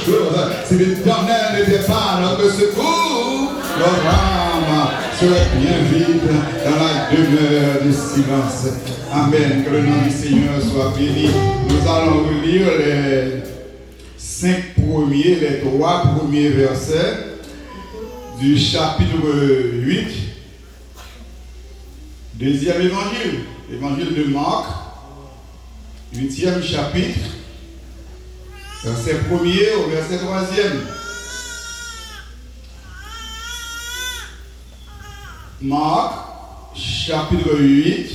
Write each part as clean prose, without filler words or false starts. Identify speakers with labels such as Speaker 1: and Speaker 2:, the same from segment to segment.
Speaker 1: chose. Si l'Éternel n'était pas notre secours, notre âme serait bien vide dans la demeure du silence. Amen. Que le nom du Seigneur soit béni. Nous allons lire les 5 premiers, les 3 premiers versets du chapitre 8. Deuxième évangile, l'évangile de Marc, 8e chapitre, verset 1er au verset 3e. Marc, chapitre 8,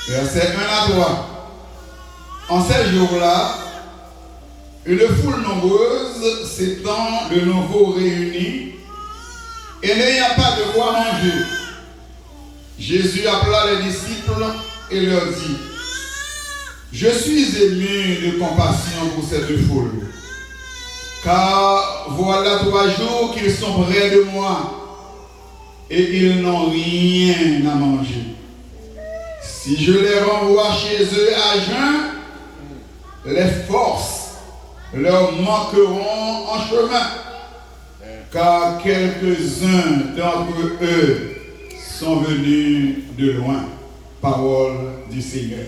Speaker 1: verset 1 à 3. En ces jours-là, une foule nombreuse s'étant de nouveau réunie et n'ayant pas de quoi manger, Jésus appela les disciples et leur dit: je suis ému de compassion pour cette foule, car voilà 3 jours qu'ils sont près de moi et ils n'ont rien à manger. Si je les renvoie chez eux à jeun, les forces leur manqueront en chemin, car quelques-uns d'entre eux sont venus de loin. Parole du Seigneur.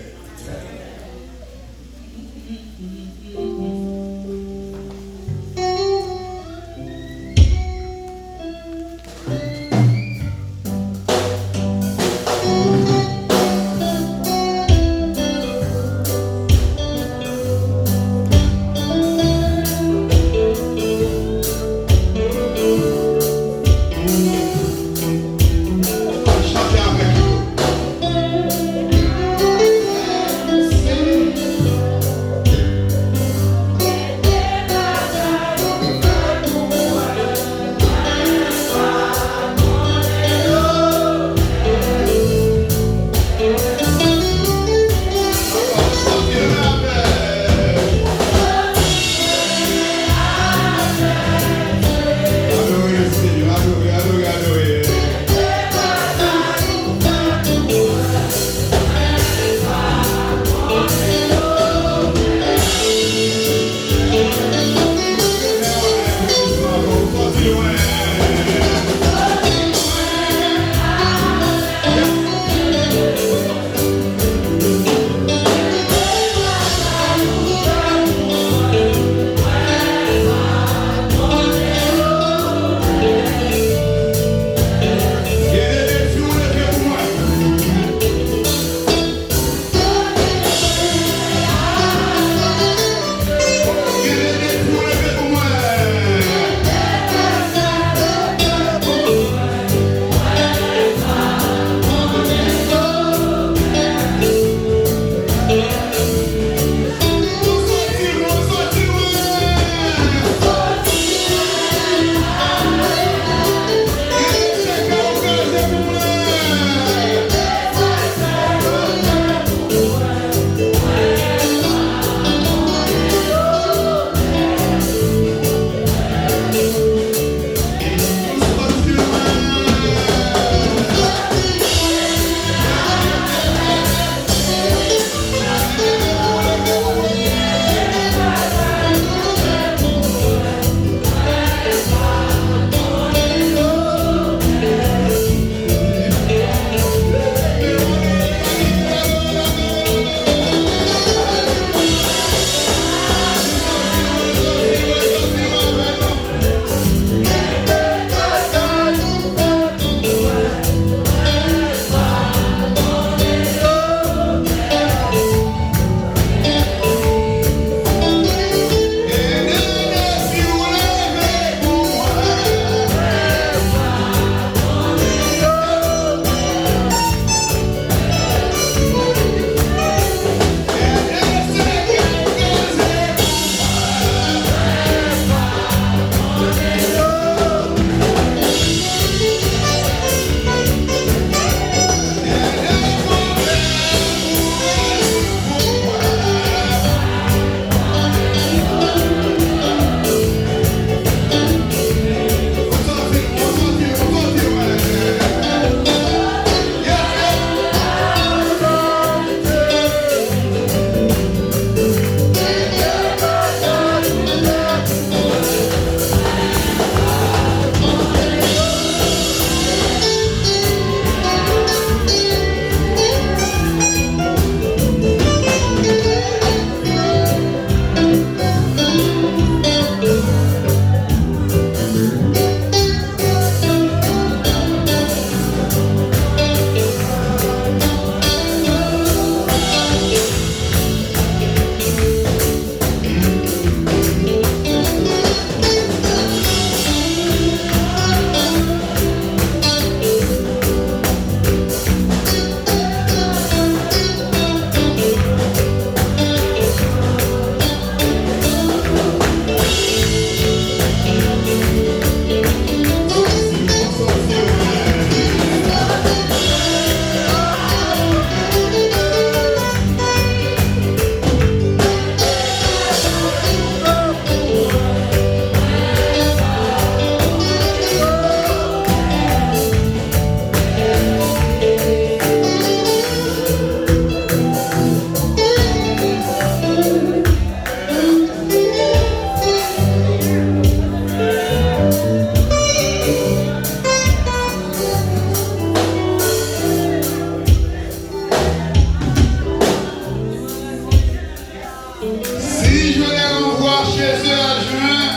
Speaker 1: voir chez eux à jeun,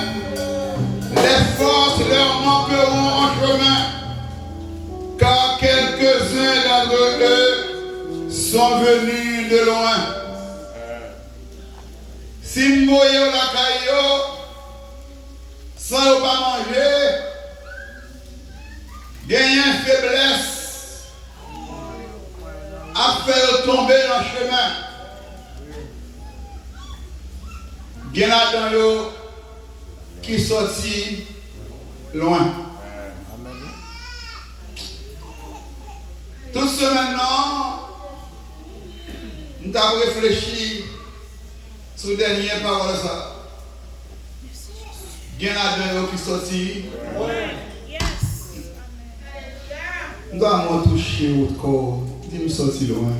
Speaker 1: les forces leur manqueront en chemin, car quelques-uns d'entre eux sont venus de loin. Si vous voyez la caillou, sans pas manger, gagner une faiblesse à faire tomber dans le chemin. Gen dans yo qui sorti loin. Tout ce maintenant, nous avons réfléchi sur la dernière parole ça. Gen dans yo qui sorti. Nous avons touché votre corps. Dis-nous sorti loin.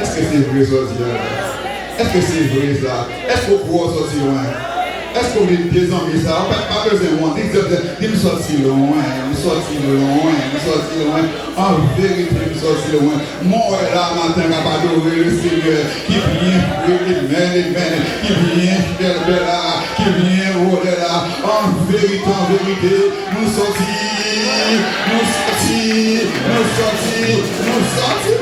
Speaker 1: Est-ce que c'est vrai sortir? Est-ce que c'est vrai ça? Est-ce qu'on peut sortir loin? Est-ce qu'on est des amis ça? On n'a pas besoin de mentir. Dis-nous sortir loin, nous sortir loin, nous sortir loin. En vérité, nous sortir loin. Mon là, matin, n'a pas adorer le Seigneur qui vient, qui vient faire de là, qui vient voler là. En vérité, nous sortir, nous sortir, nous sortir, nous sortir.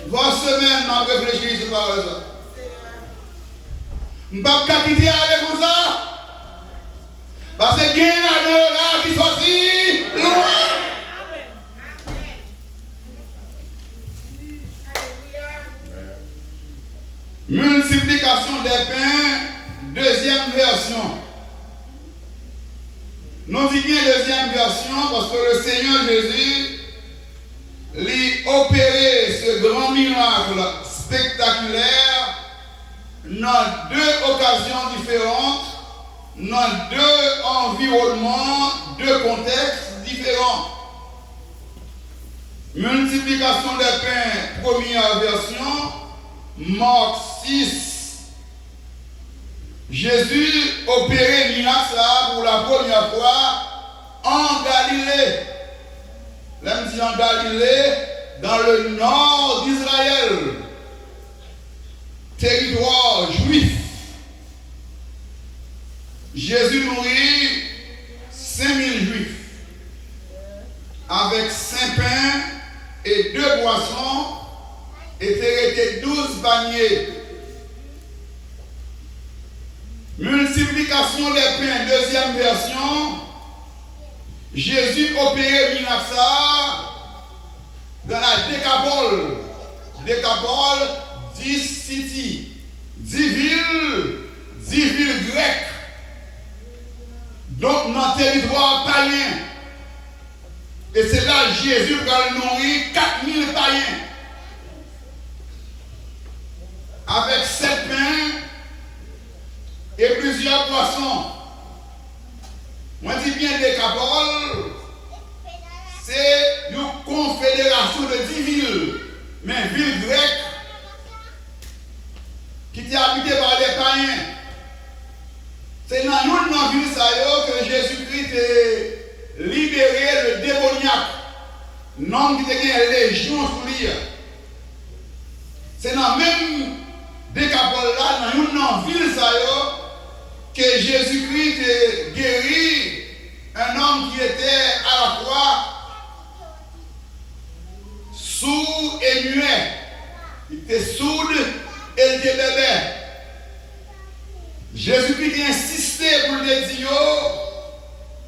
Speaker 1: Voir semaine, m'a réfléchi sur parole ça. Je ne peux pas quitter avec comme ça. Parce que il y a là qui sortit loin. Multiplication des pains, deuxième version. Nous disons bien deuxième version parce que le Seigneur Jésus lui opéré ce grand miracle spectaculaire dans deux occasions différentes, dans deux environnements, deux contextes différents. Multiplication des pains, première version, Marc 6. Jésus opéré miracle pour la première fois en Galilée. Même si en Galilée, dans le nord d'Israël, territoire juif, Jésus nourrit 5000 juifs avec 5 pains et 2 boissons, étaient 12 paniers. Multiplication des pains, deuxième version. Jésus opérait miracle dans la Décapole. Décapole, 10 cités, 10 villes grecques. Donc, dans le territoire païen. Et c'est là que Jésus va nourrir 4000 païens. Avec 7 pains et plusieurs poissons. Moi, je dis bien Décapole, c'est une confédération de 10 villes, mais villes grecques qui étaient habitées par des païens. C'est dans une ville que Jésus-Christ a libéré le démoniaque, nom qui était une légion sous lui. C'est dans même Décapole là, dans une ville que Jésus-Christ a guéri un homme qui était à la fois sourd et muet. Il était sourd et il était bébé. Jésus-Christ a insisté pour le dire,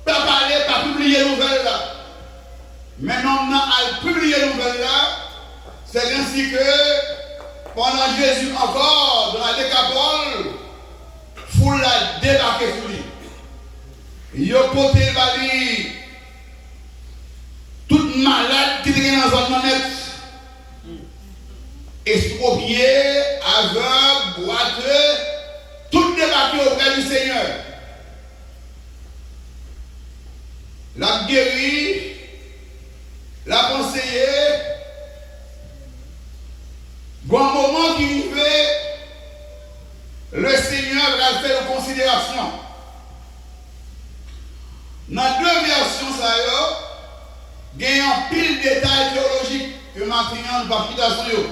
Speaker 1: pas parler, pas publier la nouvelle là. Maintenant, à publier la nouvelle là, c'est ainsi que pendant Jésus encore, dans la Décapole, foule la débarqué sur lui. Il a porté le bali, toute malade qui était dans la zone net, estropié, aveugle, boiteux, tout débarqué auprès du Seigneur. La guéri, la conseillé, bon moment qui arrivait, le Seigneur va faire une considération. Dans deux versions, il y a un pile de détails théologiques que maintenant nous va quitter sur eux.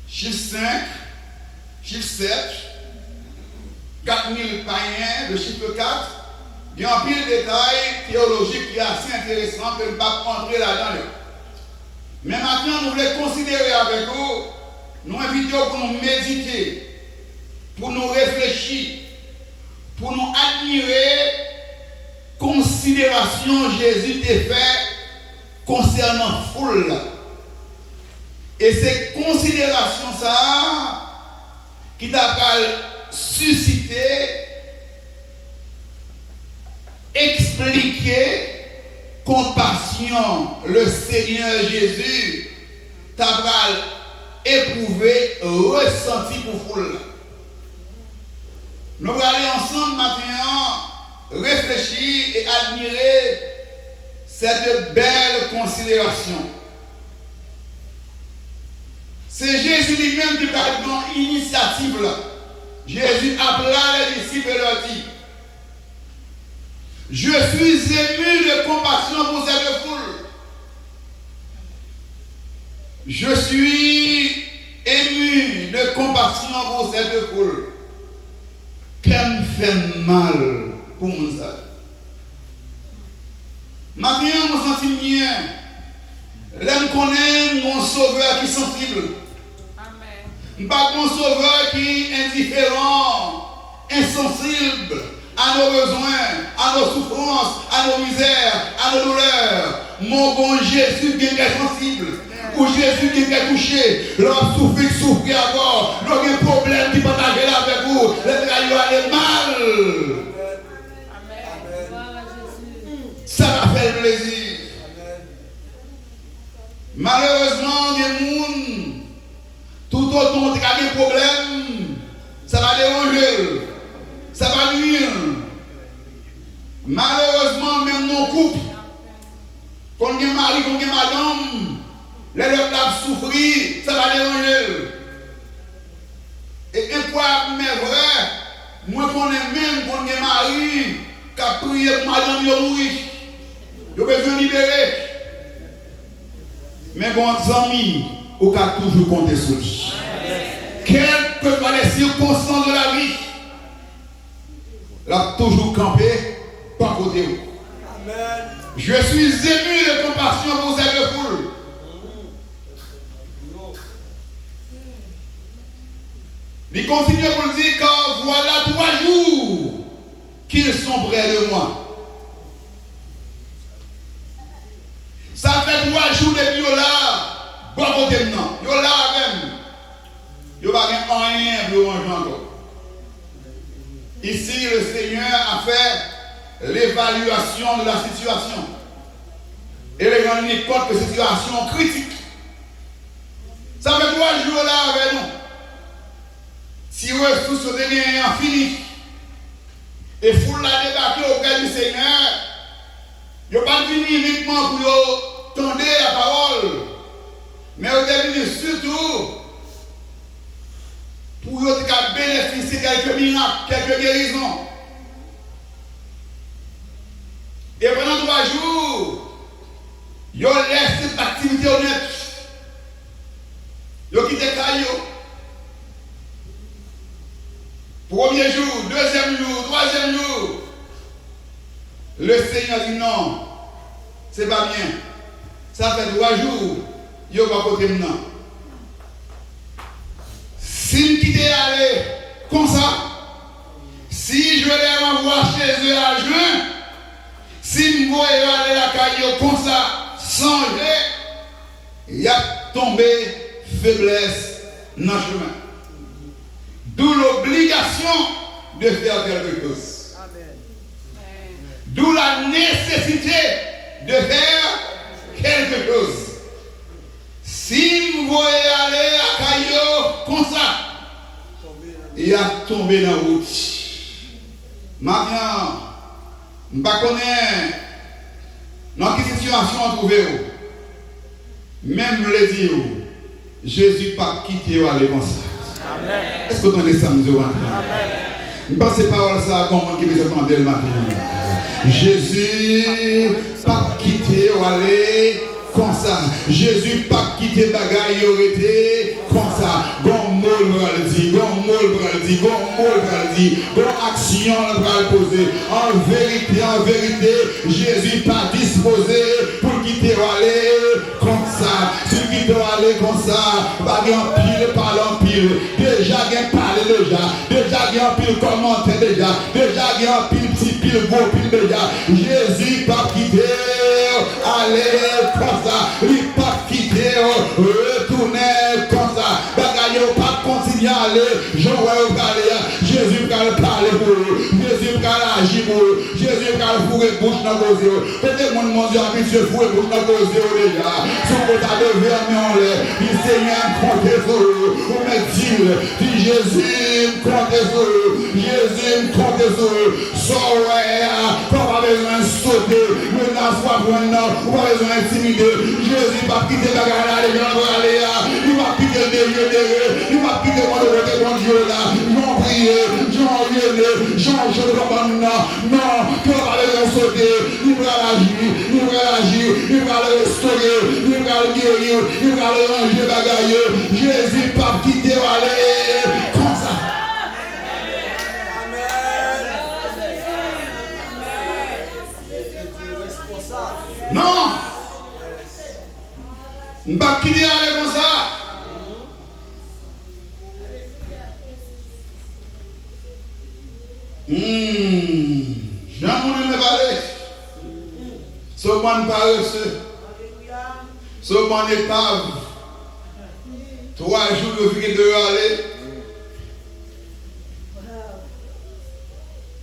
Speaker 1: Chiffre 5, chiffre 7, 4000 païens, le chiffre 4. Il y a un pile de détails théologiques qui est assez intéressant que nous ne pas entrer là-dedans. Mais maintenant, nous voulons considérer avec vous, nous invitons pour nous méditer, pour nous réfléchir, pour nous admirer, considération Jésus t'a fait concernant foule. Et c'est considération ça qui t'a suscité, expliquer compassion, le Seigneur Jésus t'a éprouvé, ressenti pour foule. Nous allons aller ensemble maintenant réfléchir et admirer cette belle considération. C'est Jésus lui-même qui a dans l'initiative là. Jésus appela les disciples et leur dit: je suis ému de compassion pour cette foule. Je suis ému de compassion pour cette foule. Qu'elle me fait mal pour mon ça. Maintenant, je me sens bien. L'homme connaît mon sauveur qui est sensible. Amen. Pas mon sauveur qui est indifférent, insensible à nos besoins, à nos souffrances, à nos misères, à nos douleurs. Mon bon Jésus qui est sensible. Ou Jésus qui est touché, l'homme souffrir encore, l'homme a un problème qui partage là avec vous, le travail est mal. Amen. Ça va faire plaisir. Malheureusement, des gens, tout autant qui a des problèmes, ça va déranger, ça va nuire. Malheureusement, même nos couples, qu'on ait mari, qu'on ait madame, les gens qui souffrir, ça va déranger. Et incroyable mais vrai, moi qu'on est même qu'on est mari, qui a prié pour madame, il mourir. Il besoin libérer. Mais bon, amis, on peut toujours compter sur lui. Quelles que soient les circonstances de la vie, il a toujours campé par côté. Je suis ému de compassion pour cette foule. Il continue pour dire car voilà 3 jours qu'ils sont près de moi. Ça fait 3 jours depuis là, bon côté maintenant. Yo là même. Yo pas rien pour manger encore. Ici, le Seigneur a fait l'évaluation de la situation. Et les gens nous compte que cette situation critique. Ça fait 3 jours là avec nous. Si ressources sont infinies, et foule la débarquer auprès du Seigneur, il n'y a pas venu uniquement pour tendre la parole, mais il est venu surtout pour bénéficier de quelques miracles, quelques guérisons. Et pendant 3 jours, il a laissé cette activité honnête. Il a quitté Caillou. Premier jour, deuxième jour, troisième jour, le Seigneur dit non, c'est pas bien. Ça fait 3 jours, il n'y a pas côté maintenant. Si je quitte aller comme ça, si je les renvoie chez eux à juin, si je vois aller à la caille comme ça, sans jeu, il y a tombé faiblesse dans le chemin. D'où l'obligation de faire quelque chose. Amen. D'où la nécessité de faire quelque chose. Si vous voulez aller à Caillou comme ça, il a tombé dans la route. Maintenant, je ne connais pas dans quelle situation on trouve. Même le dire, Jésus n'a pas quitté aller comme ça. Est-ce que vous entendez ça, nous? Je ne pense pas à ça comme qui veut entendre le matin. Jésus pas quitté ou aller comme ça. Jésus pas quitté bagaille été comme ça. Bon mot le dit, bon mot le dit, bon mot le dit, bon action le poser. En vérité, Jésus pas disposé pour quitter ou aller comme ça. Si quitter ou aller comme ça, pas en pile, parle en pile. Déjà il parle déjà il y a un pile commentaire déjà il y a un pile petit pile gros pile déjà. Jésus pas quitté, aller comme ça, il pas quitté, retourner comme ça. Bagaille pas continuer à aller, je vois aller. Jésus va parler pour vous, Jésus va agir pour vous, Jésus va fourrer bouche dans vos yeux. Peut-être mon Dieu a mis ce fourrer bouche dans vos yeux déjà. Si vous avez vermis en l'air, il Seigneur compte sur vous, vous me dites, Jésus compte sur vous, Jésus compte sur vous. Sauver, pas besoin de sauter, menace pas pas besoin d'intimider. Jésus va quitter la gare, les gens vont aller là, il va quitter le Dieu, il va quitter mon Dieu là, j'en prie, j'en vienne, j'en je le commande, non, que va le sauter, il va agir, il va le restaurer, il va le guérir, il va le ranger bagaille. Jésus va quitter, aller comme ça. Non, on ne va pas quitter aller comme ça. Jean mon ne parler. Sauf mon paresseux. Sauf mon épave. 3 jours de vie de aller.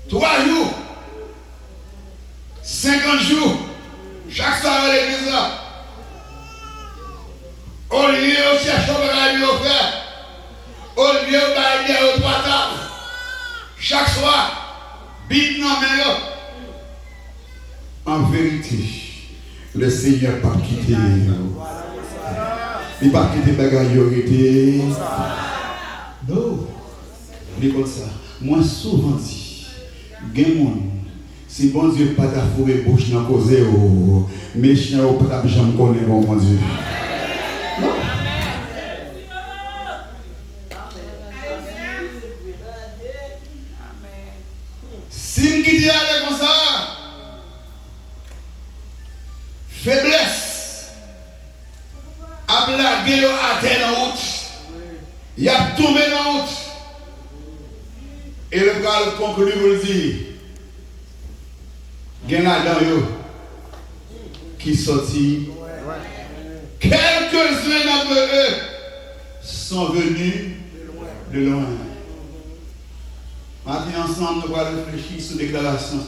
Speaker 1: 3 jours. 50 jours. Chaque soir à l'église là. Au lieu de chercher à lui offrir. Au lieu de dire aux 3 tables. Chaque soir, bite non mais en vérité, le Seigneur n'a pas quitté. Il n'a pas quitté bagaille. Non. Il est comme ça. Moi, souvent dit, si bon Dieu pas ta fourré bouche dans cause, méchant ou pas ta jambe connaît bon Dieu. Si nous quittons aller comme ça, faiblesse, a blagué à terre en route, il a tombé en route. Et le gars conclut pour le dire, il y a là-dedans qui sortit. Quelques-uns d'entre eux sont venus de loin. Maintenant, ensemble, nous allons réfléchir sur la déclaration.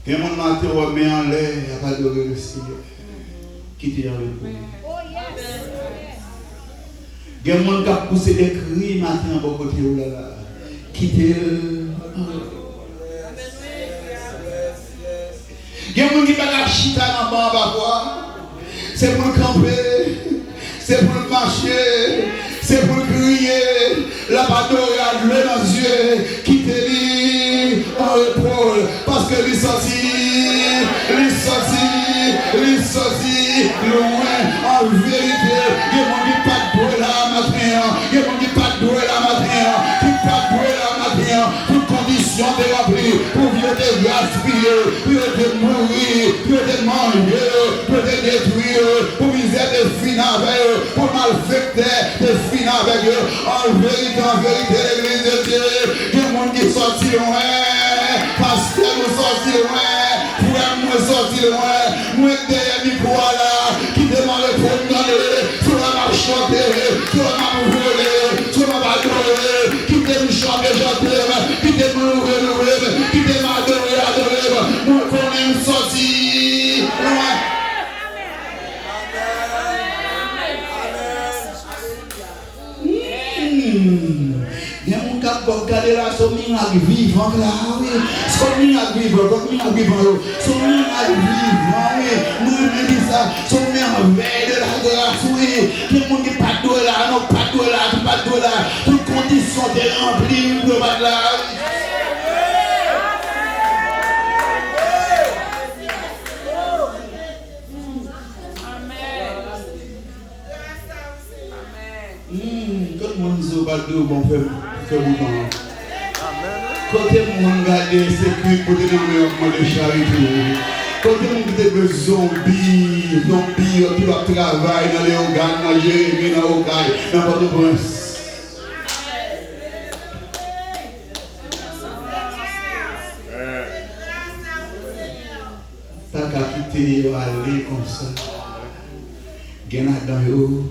Speaker 1: Il y a un monde qui remet en l'air, il n'y a pas de le Seigneur. Quittez avec vous. Il y a un monde qui a poussé des cris maintenant pour côté où là. Quittez-le. Il y a un monde qui va la chita dans le banc. C'est pour le camper, c'est pour le marcher, c'est pour le crier. La bateau a levé dans les yeux, quittez-le en épaule, parce que il sorti loin en vérité. Il y a mon qui pas de bois là matin, il y a mon qui pas de bois là matin, qui pas de bois là matin, pour condition de remplir, pour vivre de gaspiller, pour te mourir, pour te manger, pour te détruire, pour misère de finir avec eux, pour malfecter de finir avec eux. En vérité, l'église de Dieu, il y a un monde qui sortit loin, parce que nous sortis loin, pour nous sortir loin, nous derrière le micro là, qui demande le condamner, sur la marche chantée, sur la marche volée, sur la marche adorée, qui t'aime chanter, qui t'aime louer, qui t'aime adorer, nous connaissons sortir loin. Il y a un gars qui regarde là, son miracle vivant là, oui. Son miracle vivant, son miracle vivant, oui. Nous disons ça, son merveille de la grâce, oui. Il y a un monde qui pas de là, non, pas de là, toute condition de remplir le bas là. le monde se bat de bon faire bouton. Côté le monde garde sécurité, côté le monde de charité. Côté le monde de zombies, qui va travailler dans les organes, dans Jérémie, dans Okaï, dans Port-au-Prince. T'as qu'à quitter aller comme ça. Il y en a dans eux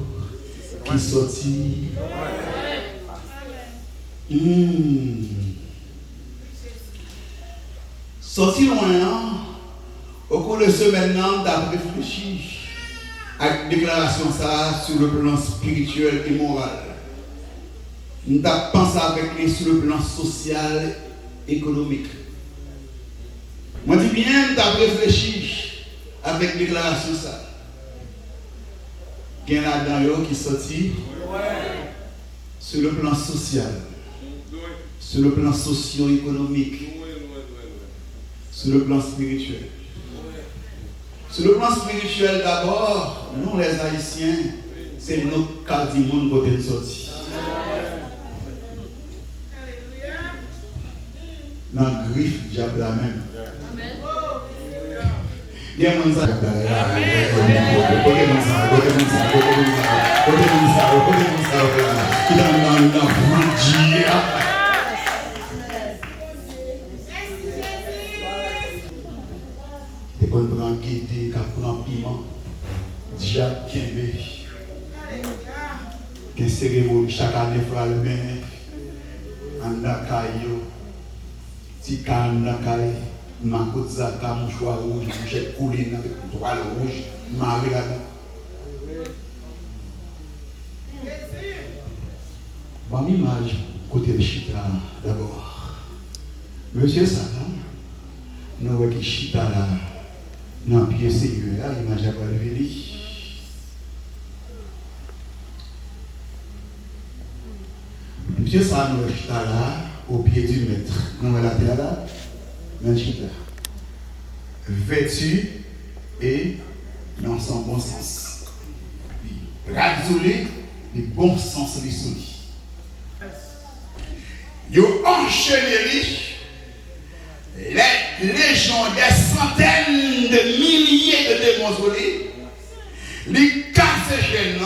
Speaker 1: qui sortit. Sorti loin, au cours de ce maintenant, tu as réfléchi à la déclaration ça sur le plan spirituel et moral. Tu as pensé avec lui sur le plan social et économique. Moi, je dis bien, tu as réfléchi avec la déclaration ça. Il y en a dans eux qui sorti sur le plan social, sur le plan socio-économique, sur le plan spirituel. Sur le plan spirituel d'abord, nous les Haïtiens, c'est notre quasiment côté de sortie. Dans le griffe, diable la même. Il y a un monde qui prend guidé, qui prend piment, diable qui est cérémonie chaque année pour le bien, en Dakayo, Tika en Dakayo. Ma côte zaka, mouchoir rouge, j'ai coulé avec une toile rouge, ma regarde. Bon, image, côté de Chita d'abord. Monsieur Satan, nous voyons que Chita là, dans le pied sérieux, l'image n'a pas révélé. Monsieur Satan, nous voyons Chita là, au pied du maître. Nous voyons la terre là. Vêtu et dans son bon sens. Radisolé, le bon sens de souris. Ils ont enchaîné les légions, des centaines de milliers de démons. Ils cassent les gènes,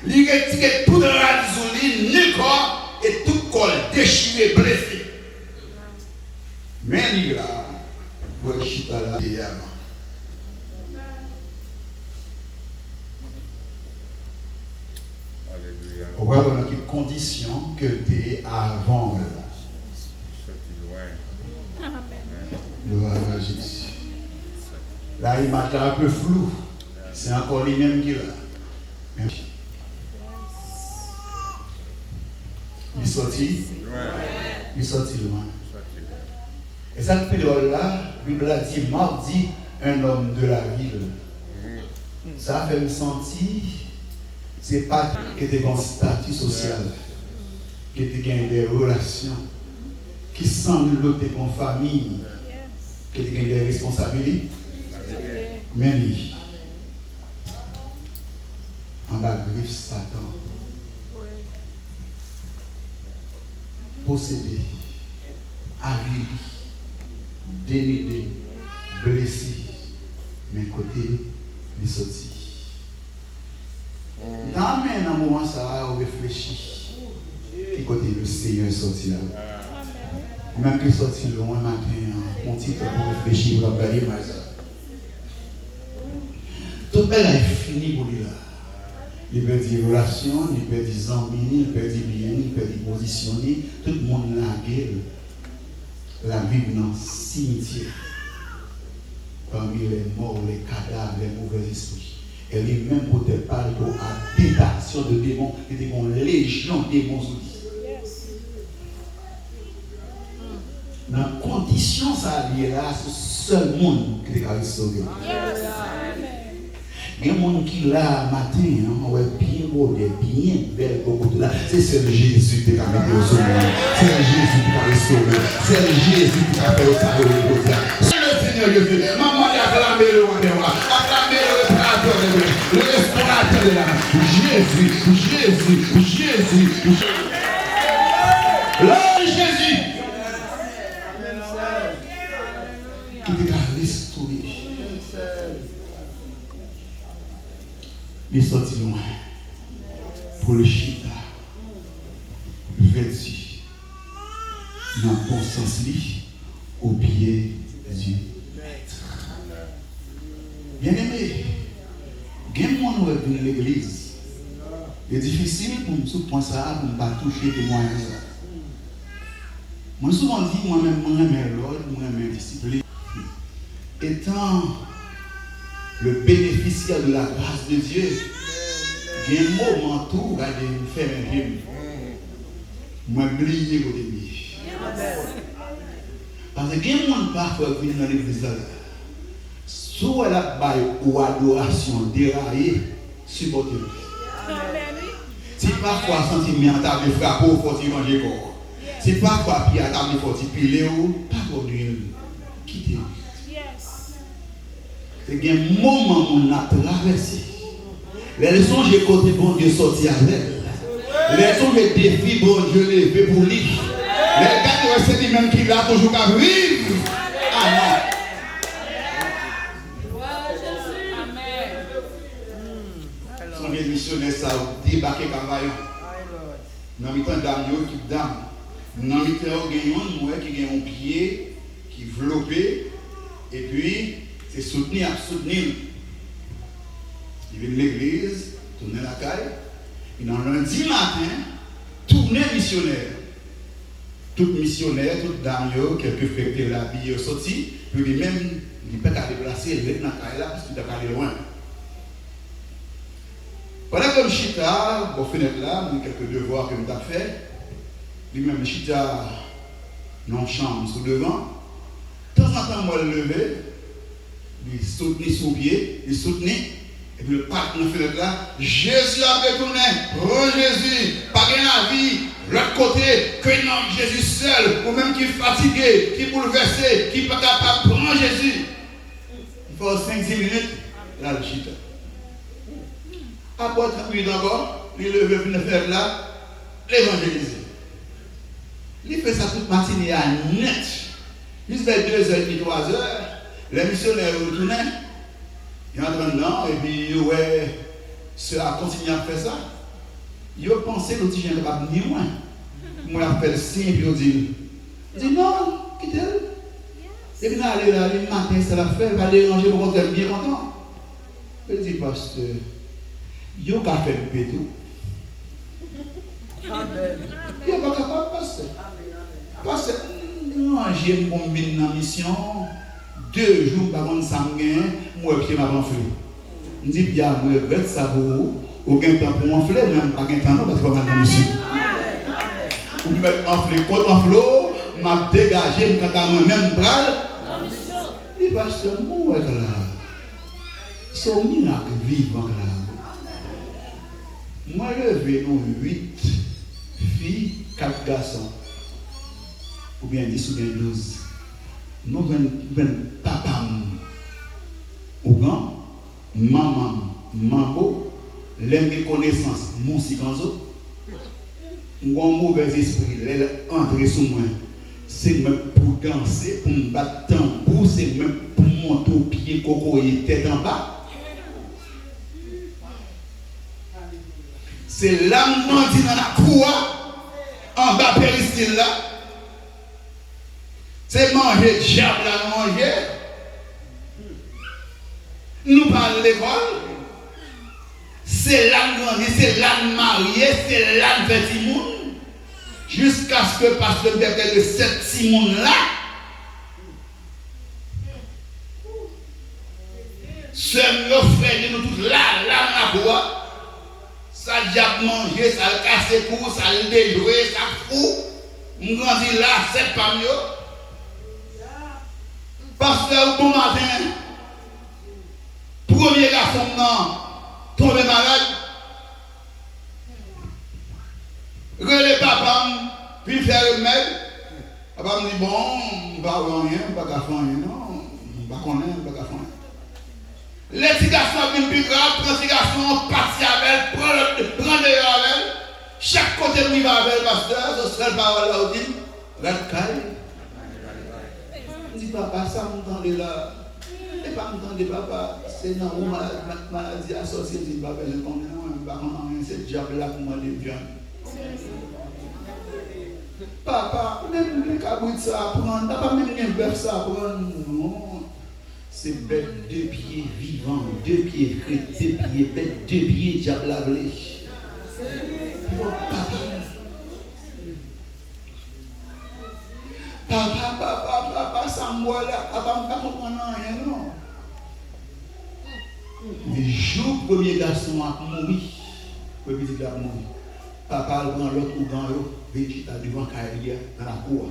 Speaker 1: ils retirent tout de radisolé, ni corps et tout corps déchiré, blessé. Mais il y a un chita là et avant. On voit dans quelles conditions que tu es avant. Là, il m'a un peu flou. C'est encore lui-même qui est là. Il est sorti. Il est sorti loin. Et cette période-là, la Bible a dit mardi, un homme de la ville. Ça fait me sentir, c'est pas que tu as un statut social, que tu as des relations, qui semble que tu as une famille, que tu as des responsabilités. Mais lui, en bas de griffe Satan, possédé, avili, dénudé, blessé, mais côté, il sorti. Dans un moment, ça on réfléchit. Qui côté le Seigneur sorti là? Même qu'il sorti loin matin, on titre pour réfléchir, pour regarder mal ça. Tout le monde est fini pour lui là. Il perd des relations, il perd des amis, il perd des biens, il perd des positionner. Tout le monde la guerre. La vie dans le cimetière. Parmi les morts, les cadavres, les mauvais esprits. Et lui-même pour te parler à détection de démons, et des légions de démons aussi. Dans la condition, ça lié là, c'est le seul monde qui est sauvé. Il y a des gens qui là, matin, on va bien beau, bien belle, c'est le Jésus qui a mis au sommet. C'est le Jésus qui a sauvé. C'est le Jésus qui a fait au salut. C'est le Seigneur Jésus. Maman a acclamé le roi des rois. Acclamé le restaurateur de l'âme. Jésus, Jésus, Jésus, Là, Jésus, qui te restaurer. Il est sorti loin pour le chita, vêtu, dans le bon sens, au pied du maître. Bien aimé, il y a des gens qui viennent à l'église. C'est difficile pour me point ça, pour ne pas toucher les moyens. Moi, souvent dit, moi-même, moi-même, l'ordre, moi-même, discipline. Étant le bénéficiaire de la grâce de Dieu, il y a un moment tout va me faire un rime. Moi, oublier au début. Parce que il y a des gens parfois qui viennent dans l'église là. Soit elle a bail ou adoration déraillée, supportez-le. Si parfois sentiment t'a frappé au faut manger corps. Si parfois puis à table faut piler ou pas produire quitter. C'est un moment où on a traversé. Les leçons j'ai côté bon Dieu sorti avec. Les leçons les défis bon Dieu levé pour lui. Les gars c'est lui-même qui l'a toujours qu'à vivre. Amen. Son missionnaire ça débarquer cavaillon. Dans mi temps dame qui dame. Dans mi temps gagnant qui gagne un pied qui développé et puis c'est soutenir. Il vient de l'église, tourner la caille, et dans lundi matin, tourner missionnaire. Tout missionnaire, toute dame, quelques frères qui la vie sorti, puis lui-même, il ne peut pas déplacer, il est dans la caille là, parce qu'il est allé loin. Pendant que je suis là, pour fenêtre là, il y a quelques devoirs que je dois faire. Lui-même, je suis là, dans la chambre, sous devant. De temps en temps, moi, le lever, il soutenait son pied, il soutenait, et puis le pape dans la fenêtre là, Jésus a retourné, oh Jésus, pas de la vie, l'autre côté, que non, Jésus seul, ou même qui est fatigué, qui est bouleversé, qui n'est pas capable de prendre Jésus. Il faut 5-10 minutes, là, le chita. Après 30 minutes encore, il levé pour le faire là, l'évangéliser. Il fait ça toute matinée à net. Jusqu'à 2h30, 3h, les missionnaires retournent, ils entrent dedans, et puis, ouais, ceux a continué à faire ça. Ils ont pensé que l'autre ne va pas venir loin. Moi, je fais le signe, et puis ils disent non, quittez-le. Et puis, aller là, le matin, ça l'a fait, il va déranger pour qu'on soit bien content. Je dis, pasteur, il n'a pas fait le pétou. Il n'est pas capable, pasteur. Pasteur, non, j'ai une bombe dans la mission. 2 jours par contre, ça me gagne, moi, je m'a enflé. Je dis, bien, je regrette ça pour vous. Aucun temps pour m'enfler, même pas qu'un temps, parce que je vais dans la mission. Vous me enflez, contre enflot, m'a dégagé, quand à moi-même, bral. Il va se mourir là. C'est un miracle vivant là. Moi, levé nous 8 filles, 4 garçons. Ou bien 10 ou bien 12. Nous venons papa, ou grand, maman, mambo, les connaissances, mon sikanzo. Ou un mauvais esprit, les entrer sous moi. C'est même pour danser, pour me battre tambour, c'est même pour monter au pied, coco et tête en bas. C'est l'âme grandie dans la cour, en bas péristyle là. C'est manger, diable à manger. Nous parlons de l'école. C'est l'âme grandie, c'est l'âme mariée, c'est l'âme petit monde. Jusqu'à ce que pasteur Bertel de cette Simone là, ce nos frères de nous tous là, la voix. Ça diable manger, ça le casse cou, ça le déjouer, ça fout. On grandit là, c'est pas mieux. Pasteur, bon matin, premier garçon tombé malade. Relais papa, puis faire le remède. Papa me dit bon, on va avoir rien, on va pas faire rien, non, on va connaître, on va pas faire rien. Les petits garçons viennent plus grave, les petits garçons partent avec elle, prennent dehors avec elle. Chaque côté de va avec le pasteur, ce serait le parole là, dit, regarde, dit papa, ça m'entendait là. Et pas m'entendait papa, c'est dans une maladie associée, dit papa, je connais, c'est diable là pour moi de viande. Papa, même les cabouilles ça apprendre, papa, même les bœufs ça apprendre, non. C'est bête deux pieds vivants, deux pieds frais, deux pieds bêtes, deux pieds diable lavé. Papa, ça me là, papa, je ne comprends rien, non. Le jour premier garçon a mouru, le petit garçon a mouru. Papa prend l'autre ou dans l'eau, végétal devant Kaïlia, dans la cour,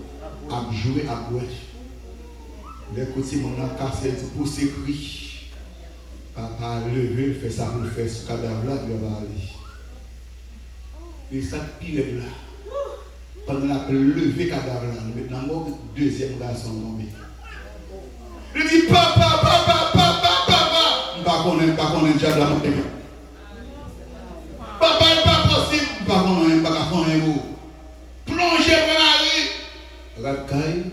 Speaker 1: à jouer à boire. Les côtés, mon a cassé pour s'écrire. Papa a levé, fait ça pour faire ce cadavre-là, il va aller. Et ça pire là. Pendant la levé le cadavre là, maintenant, le deuxième garçon tombé. Il dit papa. Je ne sais pas diable là. Papa, il n'est pas possible. Je ne sais pas vous. Plongez pour la rue. Racaille.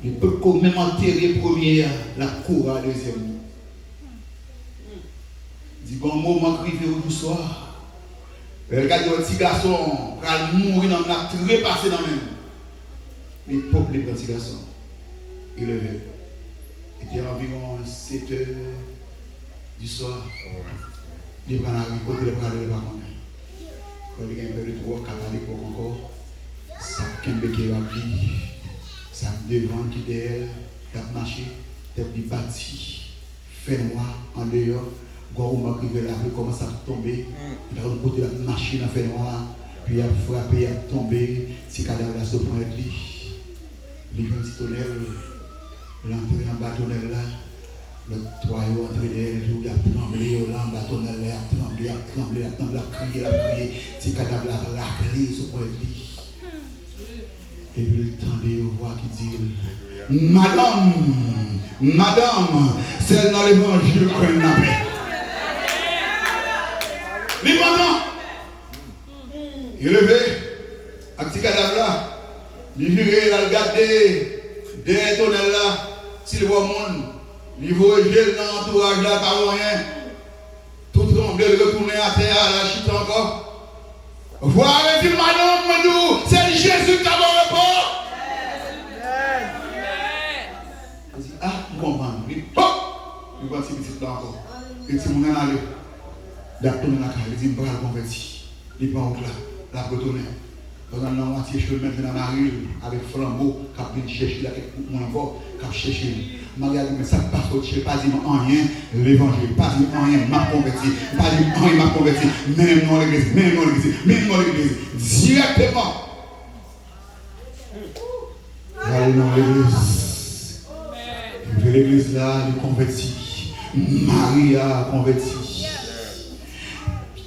Speaker 1: Il peut même enterrer première, la cour à deuxième. Il dit bon moment arrivé au soir. Regardez un petit garçon qui va mourir dans la trépassé dans la main. Les pauvres les petits garçons. Il est était environ 7 heures du soir. Il va arriver pour le parler de la quand il y a un peu de 3, 4 à l'époque encore, ça kembe qui va vie, ça devant qui derrière, il a marché, tête du bâti, fait noir en dehors, Gourou qui veut la rue commence à tomber, il a un côté la machine à fait noir, puis il a frappé, il a tombé, si cadavre se prend avec lui. Il y a un petit tonnerre, l'entrée en bâtonnel là, le toit est entré derrière, il a tremblé, l'en bâtonnel là, il a tremblé, il a crié, si cadavre là, la crié, se prend avec lui. Et puis il tendait une voix qui dit Madame, c'est dans l'évangile qu'on a fait. Il est levé, avec ce cadavre là, il virait, il a regardé, derrière ton aile là, s'il voit le monde, il voit le gel dans l'entourage là, pas rien, tout tremblé, il retourne à terre, à la chute encore. Voilà, dit madame, c'est Jésus qui a le corps. Il dit, ah, je comprends. Il dit, hop, il va se petit là encore. Il dit, mon allé. Il a tourné la caille, il dit, je vais le convertir. Il va là, la retourner. Dans la moitié, je vais mettre dans la rue avec flambeau, qui vient chercher là, mon encore, qui chercher. Je regarde, mais ça passe au Dieu, pas dire rien, l'évangile, pas dire rien, m'a converti, pas dire rien, m'a converti, même dans l'église, même dans l'église, même dans l'église, directement. Allez dans l'église. L'église là, il convertit. Marie a converti.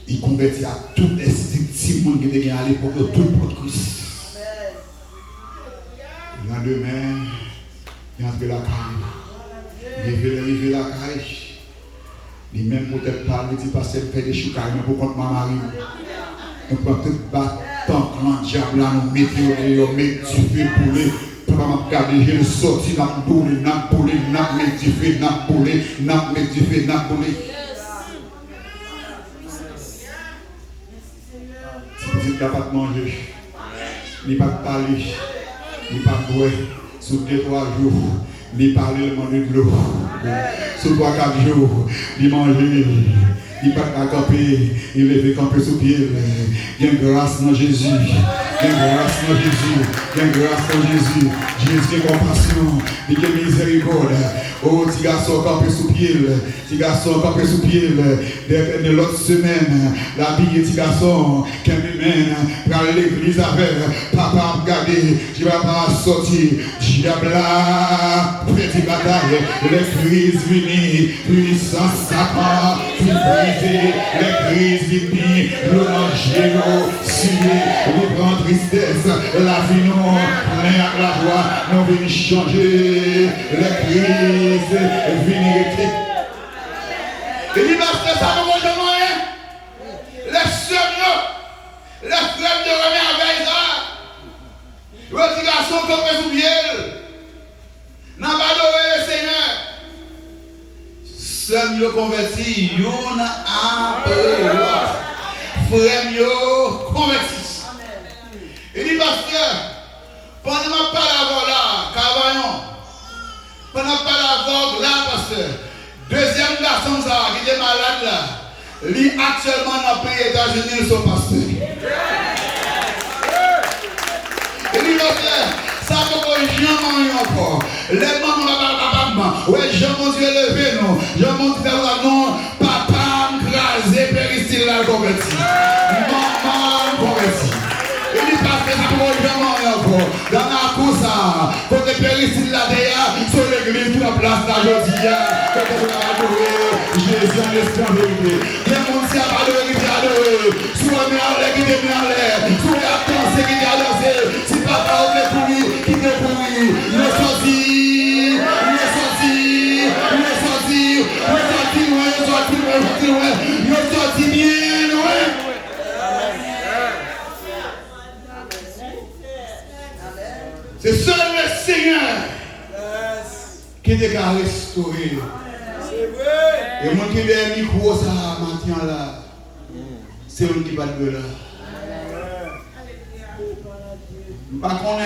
Speaker 1: Il convertit à tous les petits monde qui étaient à l'époque de tout le monde Christ. Le lendemain, il entre la caille. Il veut arriver la caille. Il même peut-être pas, il dit parce qu'il fait des choucailles pour contre ma mari. On prend tout battant, quand diable là, nous mettons du feu pour les. Papa m'a regardé, j'ai sorti, n'a boulé, mis du feu, mis du feu, Il n'a pas manger, il n'a pas parler, il n'a pas boire. Sous 2-3 jours, il parle le monde de l'eau. Sous 3-4 jours, il mange, il n'a pas camper, il lève camper sous pied. Il y a une grâce dans Jésus. Il y a une grâce dans Jésus. Il y a une grâce dans Jésus. Jésus a compassion, il a miséricorde. Oh, petit garçon campé sous pied. Petit garçon campé sous pied. De l'autre semaine, la vie petit garçon qui mène pour l'église avec papa regardez, je vais pas sortir. Diable là, petite bataille, les crises venues, puissance Satan, puis briser, les crises venues, le manger, les grandes tristesse, la vie non, plein à la joie, nous venons changer, les crises venues. Et il va faire ça, nous ne Sœur yo converti, yon après l'autre. Frère yo converti. Il dit pasteur, pendant ma parole là, cavaillon, pendant ma parole là, pasteur, deuxième garçon ça, qui est malade là, lui actuellement dans le pays États-Unis, son pasteur. Il dit pasteur, ça ne peut jamais encore. Les mamans, ouais, Jean mon Dieu levé, non. Jean mon Dieu, non, papa m'crasé, péristyle là, converti. Maman converti. Il dit parce que ça peut jamais encore. Dans la course, quand les péristyle là derrière, sur l'église, pour la place d'aujourd'hui, quand on va adorer Jésus en esprit en vérité. Les gens qui ont adoré, qui ont adoré. Sous le mien en l'air, qui est mis en l'air. Sous la danse, qui est dansé. Si papa ou les pourris, qui est pourri. Le sorti, le sorti, le sorti, le sorti, le sorti, le sorti, le sorti bien, ouais. C'est seul le Seigneur qui est restauré. Et moi qui ai un micro ça matin là, c'est lui qui va de là. Je ne sais pas,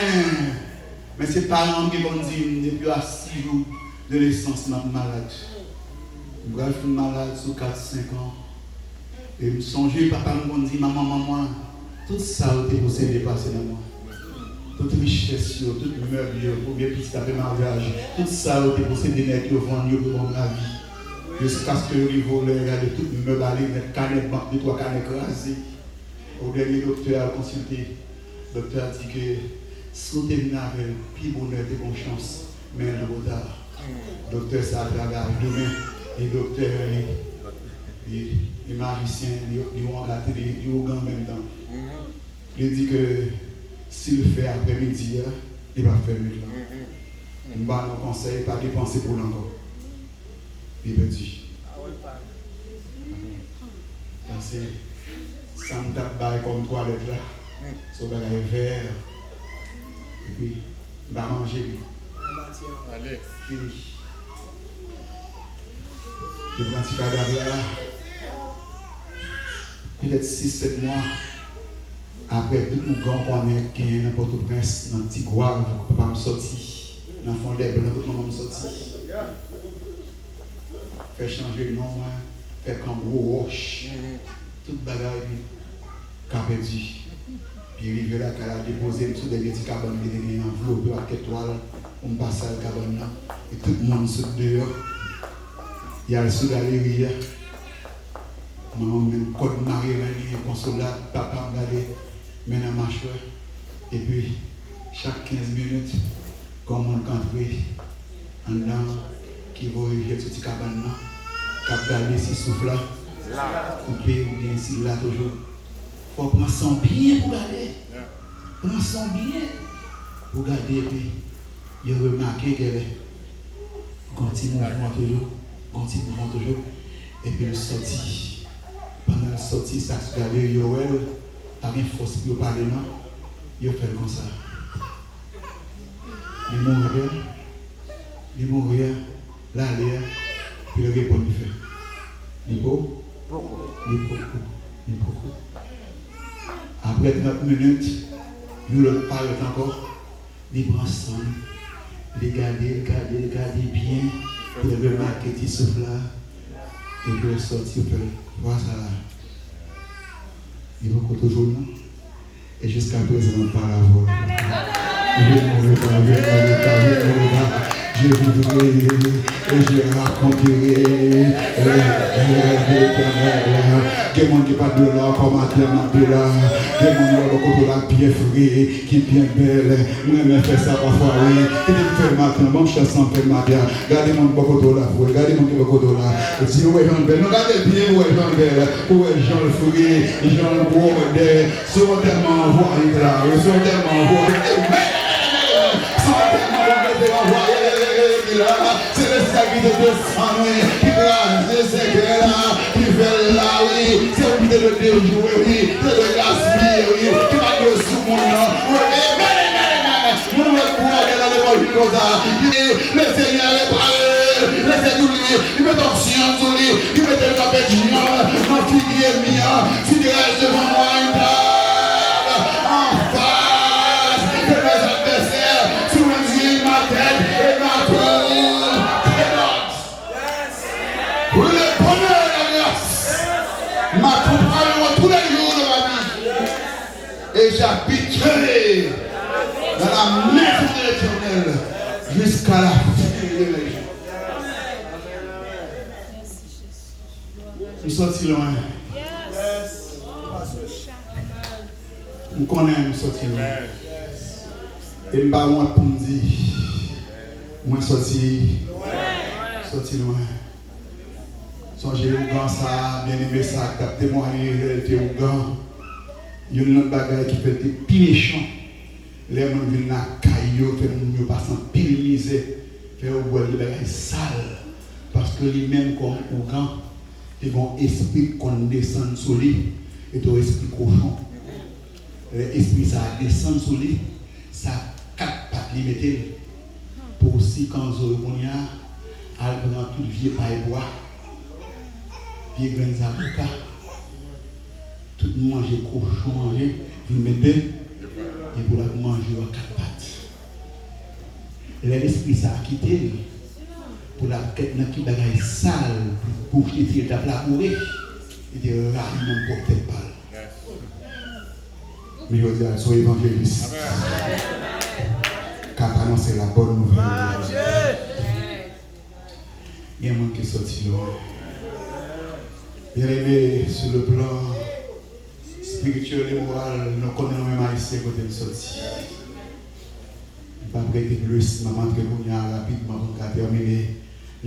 Speaker 1: mais c'est parents qui vont dire depuis à 6 jours de naissance, je suis malade. Je suis malade sur 4-5 ans. Et je me songeais, papa me dit, maman, tout ça a été possédé passé dans moi. Toute richesse, toute meuble, pour bien petit après mariage, tout ça a été possédé net qui vendu pour la vie. Jusqu'à ce que le voleur regarde tout meuble aller, mettre canette, banque de 3 canettes écrasées. Au dernier docteur a consulté. Le docteur a dit que si vous êtes avec plus bonheur et bonne chance, mais le retard. Le docteur ça travaille demain. Et le docteur, les magiciens, ils vont à la télé, ils vont en même temps. Il dit que s'il le fait après-midi, il va faire mieux. Il ne va pas conseil, pas dépenser pour l'encore. Il me dit. Ça me tape comme toilette là. So va aller vert. Et puis, il va manger. Allez. Fini. Je prends un petit cadavre là. Peut-être 6-7 mois. Après, tout le monde connaît qu'il y a n'importe où prince dans le petit goave, papa me sorti. Dans le fond des blancs, tout le monde me sorti. Faire changer le nom, faire comme gros roche. Toute bagarre, qu'a perdu. Puis il là, qu'elle a déposé sous des petits cabanes, il y a une enveloppe avec étoile, on passe à la cabane là, et tout le monde saute dehors. Il y a le sous galerie, maman, même code marié, consolable, papa me regarde, maintenant marche, et puis chaque 15 minutes, comme on rentre en dedans, qui va arriver sur cette cabane là, qui va garder si souffle là, coupé ou bien si là toujours. Il faut prendre son bien pour garder. Prendre son bien pour garder. Et puis, il a remarqué qu'elle continue toujours. Et puis, le sorti. Pendant le sorti, ça se garde, il a une force pour parler, non? Il a fait comme ça. Il mourir, l'aller, puis il répond, il fait. Il beau? Il beaucoup. Après 30 minutes, nous le parlons encore, il prend son, il regarde bien, il remarque qu'il souffle là, et puis il sort, il peut voir ça là. Il va toujours là, et jusqu'à présent, on parle à voix. Je voudrais et je raconterai des gens qui ne parlent pas de là comme actuellement de là, des gens qui ont la pied frais, qui est bien belle, moi-même fait ça parfois, oui, et je fais le matin, bon, je suis sans faire le matin, regardez mon beaucoup de là, regardez mon beaucoup de là, si vous êtes Jean Belle, regardez bien où est Jean Belle, où est Jean le Fouet, Jean le Bourdais, sont tellement envoyés là, ils sont tellement envoyés. C'est le sac de 200 qui crase, c'est que là, qui fait là, oui, c'est au milieu de déjouer, oui, c'est de gaspiller, oui, qui va de sous mon nom, oui, nous le pouvoir dans le monde comme ça, le Seigneur est parlé, le Seigneur il met d'oxygène sur lui, il met de la bête non figuier mien, si tu restes devant moi une table, en face de mes adversaires, sur les yeux de ma tête et ma tour, pour le bonheur et la grâce, m'accompagneront tous les jours de ma vie, et j'habiterai dans la maison de l'Éternel jusqu'à la fin de mes jours. Nous sommes loin. Nous connaissons, nous sommes loin. Et je ne vais pas pour me dire, moi je suis loin. Songez au grand ça, bien aimé ça, qui a témoigné de réalité au grand. Il y a une autre bagaille qui fait des pires méchants. Les gens viennent à Caillou, fait nous passer en pile misère, faire au bois de bagaille sale. Parce que lui-même, comme au grand, ils vont esprit qu'on descend sur lui, et ton esprit cochon. L'esprit ça descend sur lui, ça quatre pattes limitées. Pour aussi quand on y a, elle prend tout vieux paille bois, vieux grains d'avocat, tout manger cochon, manger, vous mettez. Et pour la manger à quatre pattes. L'esprit ça a quitté pour la quête qui bagaille sale pour jeter ta plat mourir. Il était rarement porté pas. Mais je dis à soyez évangéliste. Car annoncer la bonne nouvelle. Il y a un monde qui est sorti là. Bien aimé sur le plan spirituel et moral, nous connaissons même haïtien côté de sortie. Je ne vais pas prêter plus, maman, que vous rapidement pour terminer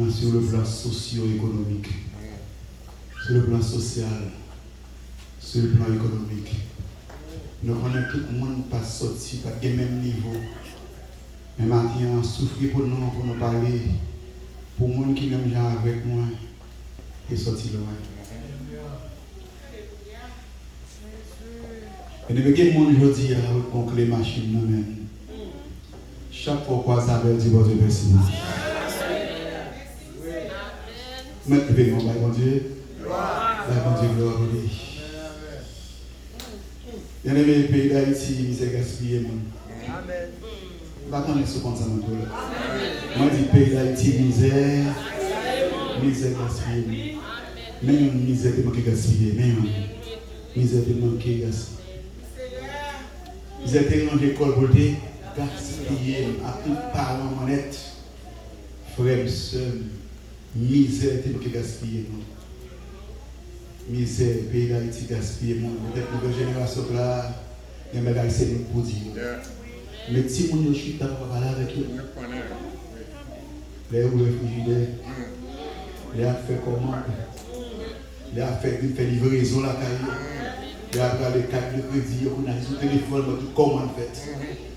Speaker 1: sur le plan socio-économique. Sur le plan social, sur le plan économique. Nous connaissons tout le monde pas sorti, pas au même niveau. Mais maintenant, souffrir pour nous parler. Pour les gens qui n'aiment pas avec moi, et sorti loin. Et depuis que mon aujourd'hui avec les machines nous-mêmes, chaque fois qu'on s'appelle, dit votre merci. Maintenant, mon Dieu, mon Dieu, gloire à lui. Bien aimé, le pays d'Haïti, il s'est gaspillé. Amen. Je ne vais pas connaître ce qu'on s'en va. Moi, je dis pays d'Haïti, misère gaspillée. Même misère de manquer gaspillée. Même misère de manquer gaspillée. Ils étaient dans l'école pour gaspiller à tout parent honnête. Frère, soeur, misère de gaspiller. Misère, pays d'Haïti gaspiller. Peut-être que la génération là, il y a des gens qui pour dire. Mais si on est chuté, on va parler avec eux. Les réfugiés, les affaires comment, les affaires qui font livraison la caille. Et après les cartes de crédit, on a sur le téléphone, tout comment en fait.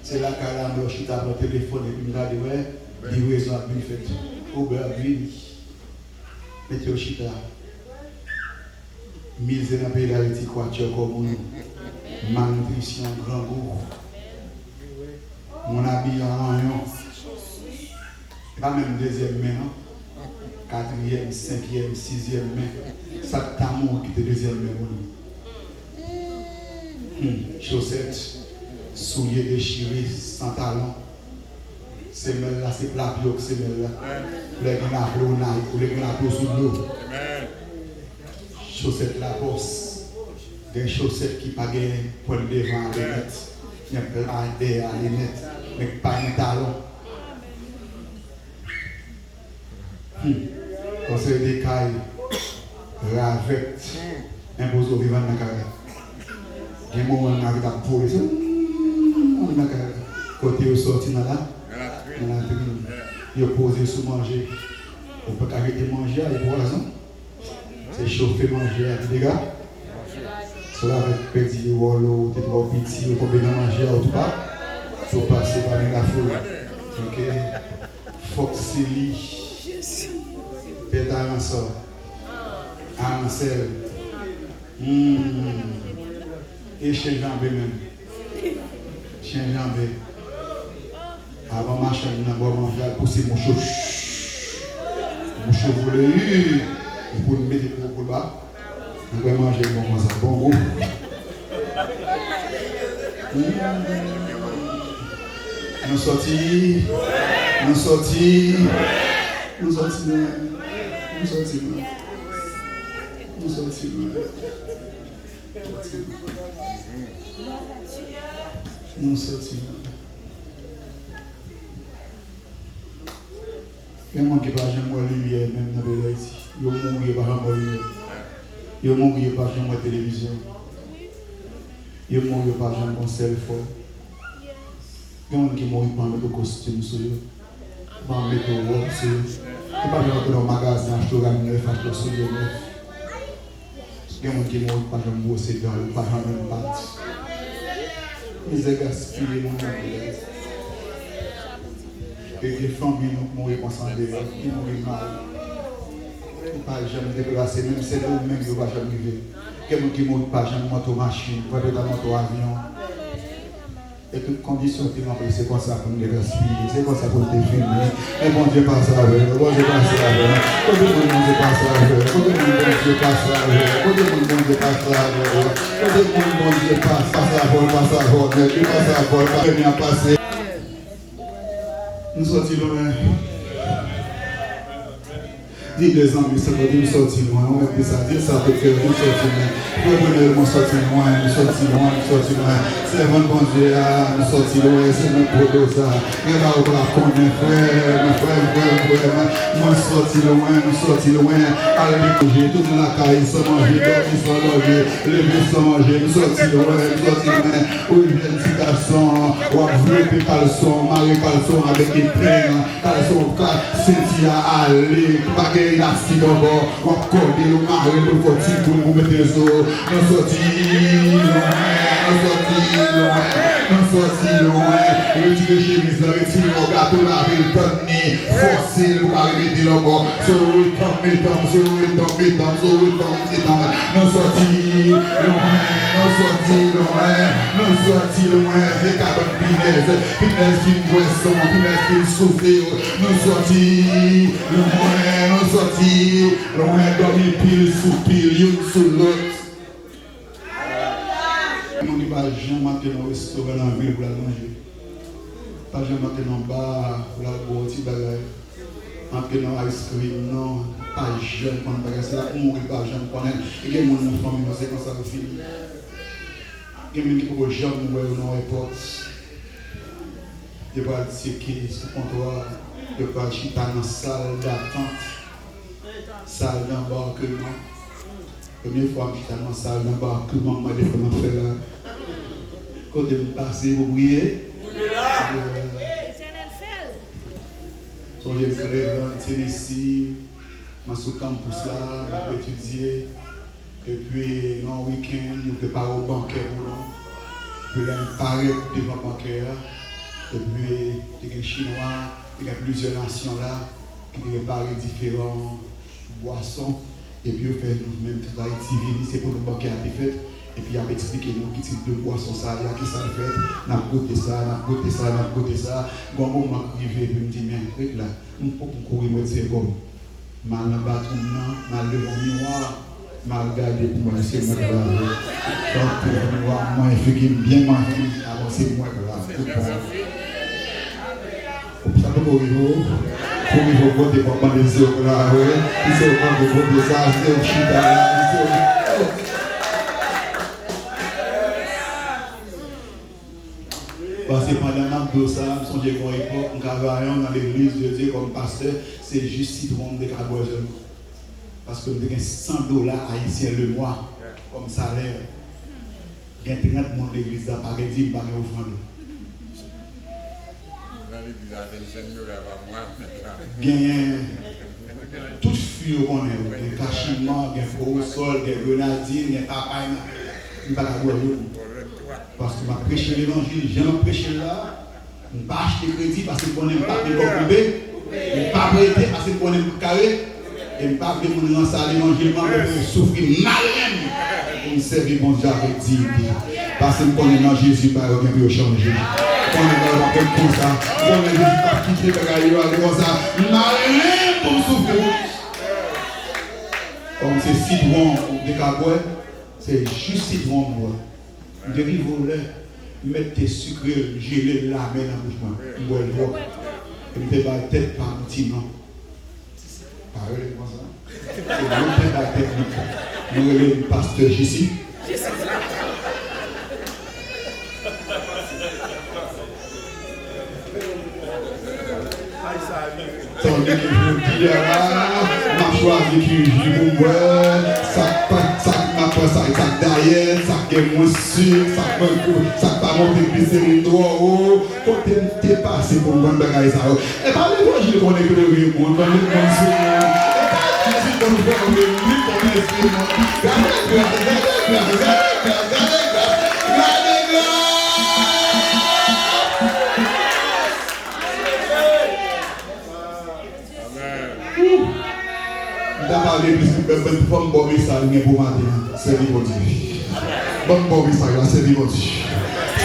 Speaker 1: C'est là qu'on a chuté dans le téléphone et puis on a dit, ouais, livraison a bien fait. Uber a bien dit. Mettez au chita. Misère dans le pays d'Haïti, quoi, tu as comme nous. Malnutrition, grand goût. Mon habit en rayon. Pas même deuxième main, non? Quatrième, cinquième, sixième main. Ça t'a mon qui était deuxième main. Chaussettes, souliers déchirés, sans talons. Ces mêmes-là, c'est plat pio que ces mêmes-là. Les grands sous l'eau. Chaussettes la bosse. Des chaussettes qui pas gagné pour le devant à l'énet. Il y a plein d'air à l'énet, mais pas de talons. Quand c'est des cailles, ravettes, imposées au vivant dans la carrière. Il y a un moment où on a pour les côté où sorti dans la tribune, il a posé sous manger. On peut arrêter de manger avec poison. C'est chauffer manger avec des gars. Cela avec petit wolo, des trois petits, on peut bien manger à tout part. Pour passer par la foule. Ok. Foxili. Pétard en sort. Ansel. Et chien jambé même. Chien jambé. Avant marcher, on a beau manger, pousser mon chou. Mon chou voulais eu. Pour nous mettre pour le bas. On va manger bon comme ça. Bon goût. Nous sortis. Nous sortis. Nous sortis. Nous sortis. Nous sortis. Nous sortis. Il y a des gens qui ne peuvent pas voir la lumière, même dans le pays. Il y a des gens qui ne peuvent pas voir la lumière. Il y a des gens qui ne peuvent pas voir la télévision. Il y a des gens qui ne peuvent pas voir le cell phone. Il y a des gens qui ne peuvent pas mettre le costume sur eux. Pas mettre le robe sur eux. Il ne peuvent pas rentrer dans le magasin, acheter un neuf, acheter un soulier neuf. Il y a des gens qui ne peuvent pas voir le brosser dans le pas voir le pâte. Ils ont gaspillé mon nom. Et les familles qui mourent concentrées, qui mourent mal. Ils ne peuvent pas jamais déplacer, même si c'est eux-mêmes qui ne peuvent pas jamais vivre. Quelqu'un qui ne mourent pas jamais moto machine, pas de moto avion. Et toutes conditions qui m'ont pris, c'est comme ça pour nous les gaspiller, c'est comme ça pour nous filmer. Et bon Dieu passe avec, bon Dieu passe avec, bon Dieu passe avec, bon Dieu passe avec, bon Dieu passe avec, bon Dieu passe avec, bien passé. Nous sortis loin. Dis les amis, c'est pour dire nous sortir loin. On va dire ça, dire ça pour faire nous sortir loin. Pour venir nous sortir loin, nous sortir loin, nous sortir loin. C'est mon bon Dieu, nous sortir loin, c'est mon produit ça. Et là, on va prendre mes frères, nous sortir loin, nous sortir loin. Allez, manger, tout dans la caille, sans manger, dormir sans manger, lever sans manger, nous sortir loin, nous sortir loin. Où il y a un petit garçon, on va vouloir caleçon, marier caleçon avec une traîne, caleçon, Cynthia, aller, baguette. Il a si d'abord, on va coller le mari pour le faire pour nous mettre les eaux. Nous sortis loin. Retirer chemise, retirer le gâteau, laver le tonné, forcer le mari de l'homme. Sur le temps. Nous sortis loin. C'est cabane pinaise qui boisson, pinaise qui souffle. Nous sortis loin, dormir pile sous pile, une sous l'autre. On ne va jamais entrer dans le restaurant dans la ville pour la manger. Pas jamais entrer dans le bar pour la boire, petit bagage. Entrer dans l'ice cream, non. Pas jamais prendre bagage. C'est là pour mourir, pas jamais prendre. Et il y a des gens qui font c'est comme ça que finit. Il y a des gens qui peuvent jamais mourir dans l'aéroport. Il y a des tickets sur le comptoir. Il y a des chita dans la salle d'attente. Salle d'embarquement. Première fois que je suis dans la salle d'embarquement, je me fait là. Quand je me passe, vous priez. Son j'ai fait dans Tennessee, je suis au campus là, je vais étudier. Et puis, dans le week-end, je prépare au banquet pour nous. Puis là, je parais devant le banquet. Et puis, il y a des Chinois, il y a plusieurs nations là, qui préparent différents boissons. Et puis, on fait nous-mêmes tout Haïti, c'est pour le banquet à des fêtes. Et puis, il a expliqué nous qui type de boisson ça, il y a qui ça fait, on a goûté ça. Bon, on m'a privé, puis me dit, mais avec là, on peut courir, moi, c'est comme, mal dans le bâton, mal devant le miroir, mal regardé pour moi, c'est moi qui va. Donc, pour le miroir, moi, il fait qu'il bien, moi, c'est moi qui va. Ça peut courir, pour me voter pour moi, les yeux là, oui, il s'est vraiment voté ça, c'est au chita là, parce que pendant que ça, nous sommes à l'époque, nous travaillons dans l'église de Dieu comme pasteur, c'est juste citron de carboiseur. Parce que nous avons $100 haïtiens le mois comme salaire. Il y a 30 personnes de l'église à Paris, il n'y a pas d'offrande. Il y a toutes filles qu'on aime, il y a cachements, il y a faux sol, il y a grenadine, il y a papaye, il n'y a pas de parce que je prêche l'évangile, je prêche là, je ne vais pas acheter crédit parce que je n'aime pas de coupé, je ne vais pas prêter parce que je n'aime pas carré, et je ne vais pas lancer l'évangile pour souffrir mal pour me servir mon Dieu avec dignité. Parce que je connais dans Jésus, pas rien pour changer. Je connais dans comme ça, je connais Jésus pas quitter le gars comme ça, mal pour me souffrir. c'est citron des cabouets, c'est juste citron bois. De rivoler, mettre tes sucres gelés la main dans la bouche, bois et puis la tête par un petit nom. Pareil comme ça. C'est l'autre technique. Nous avons le pasteur ici. Tandis que je dis m'a choisi qui joue pour moi, ça m'a pas ça derrière, ça qui est moins sûr, ça pas monter plus de haut, quand t'es passé pour me vendre ça. Et pas l'évangile qu'on est que le monde, dans le monde c'est et pas nous faire le livre qu'on est parler plus bon Bobby ça pour matin c'est lui bon Dieu bon Bobby ça c'est lui bon Dieu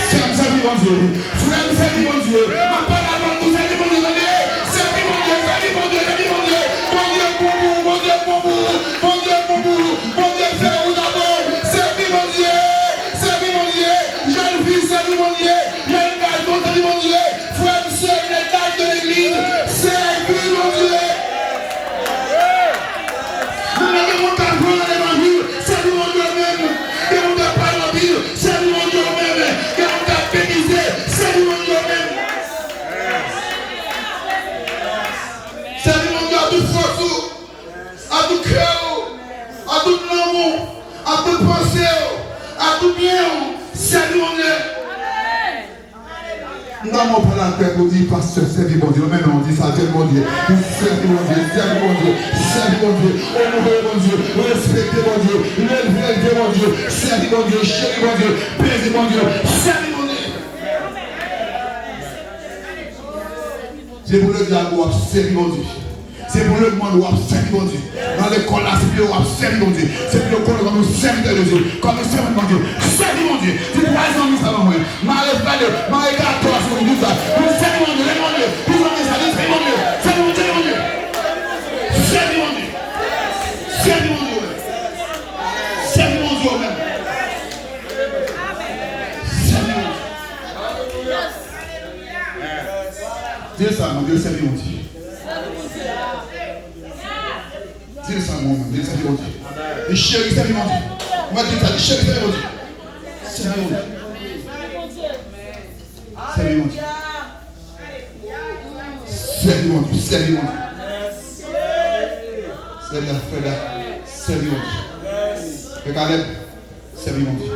Speaker 1: c'est lui bon Dieu frère c'est lui bon Dieu ma parole avant vous c'est lui bon Dieu c'est lui bon Dieu c'est lui bon Dieu c'est lui bon Dieu bon Dieu pour vous bon Dieu pour vous bon Dieu c'est vous d'abord c'est lui bon Dieu jeune fille c'est lui bon Dieu jeune garçon c'est lui bon Dieu frère c'est l'état de l'église c'est lui bon Dieu. À tout cœur, à tout l'amour, à toute pensée, à tout bien, c'est lui mon Dieu. Nous n'avons pas la tête pour dire pasteur, c'est lui mon Dieu. Mais on dit ça, c'est mon Dieu. C'est lui mon Dieu, c'est lui mon Dieu, c'est lui mon Dieu. Honorez mon Dieu, respectez mon Dieu, élevez mon Dieu, c'est lui mon Dieu, chéri mon Dieu, plaisez mon Dieu, c'est lui mon Dieu. C'est pour le diable, c'est lui mon Dieu. C'est pour le monde où observe mon Dieu. Dans l'école là, c'est pour observe mon Dieu. C'est pour le monde comme nous serviteur de Dieu. Comme nous servons mon Dieu. Serve mon Dieu. C'est 3 ans nous savons moi. Marie 14, c'est pour ça. Nous servons mon Dieu. Mon Dieu. Nous sommes des amis. C'est mon Dieu. C'est mon Dieu. Mon Dieu. Serve mon Dieu. Serve mon Dieu. Serve mon Dieu même. Serve mon Dieu. Dieu ça, mon Dieu, serve mon Dieu. Dis ça, mon Dieu, dis ça, mon Dieu. Et chérie, c'est mon Dieu. Moi, dis ça, chérie, c'est mon Dieu. C'est mon Dieu. C'est mon Dieu. C'est mon Dieu. C'est mon Dieu. C'est la frère, c'est mon Dieu. Regardez, c'est mon Dieu.